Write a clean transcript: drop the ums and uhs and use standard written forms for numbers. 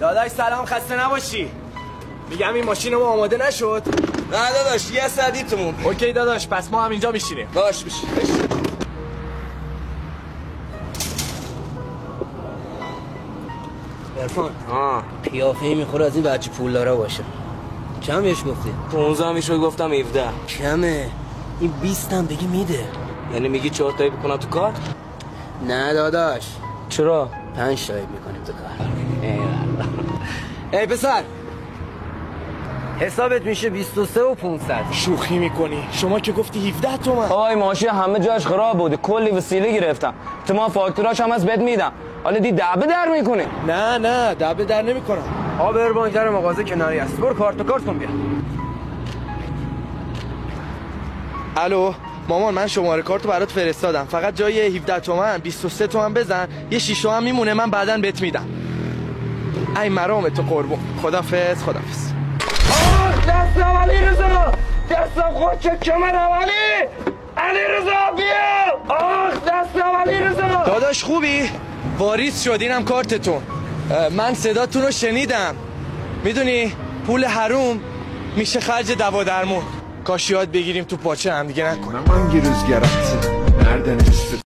داداش سلام، خسته نباشی. میگم این ماشین ما آماده نشد؟ نه داداش، یه ساعتیتمون. اوکی داداش، پس ما هم اینجا میشینیم. باش بشین. عرفان پیافه میخوره از این بچه پولدارا باشه. چند بهش گفتی؟ 15 میشد، گفتم 17. کمه. این 20 هم بگی میده. یعنی میگی 4 تایی بکنم تو کار؟ نه داداش. چرا؟ 5 تایی میکنیم تو کار. ای پسر، حسابت میشه 23 و 500. شوخی میکنی؟ شما که گفتی 17 تومن. آقای ماشین همه جاش خراب بوده، کلی وسیله گرفتم. تمام فاکتوراش هم از بد میدم. حالا دی دعبه در میکنه. نه دعبه در نمیکنم. آبر بانک در مغازه کناری است. برو کارت کن بیا. الو مامان، من شماره کارتو برات فرستادم. فقط جای 17 تومن 23 تومن بزن، یه شیشه هم میمونه، من بعداً بهت میدم. ای مرام تو قربون. خدافظ. دستم علی رضا، دستم خود چه کمر علی رضا بیا. دستم علی رضا. داداش خوبی؟ واریز شد، اینم کارتتون. من صداتون رو شنیدم. میدونی پول حروم میشه خرج دوا درمون. کاش یاد بگیریم تو پاچه هم دیگه نکنم. Hangi rüzgar attı? Nereden esti?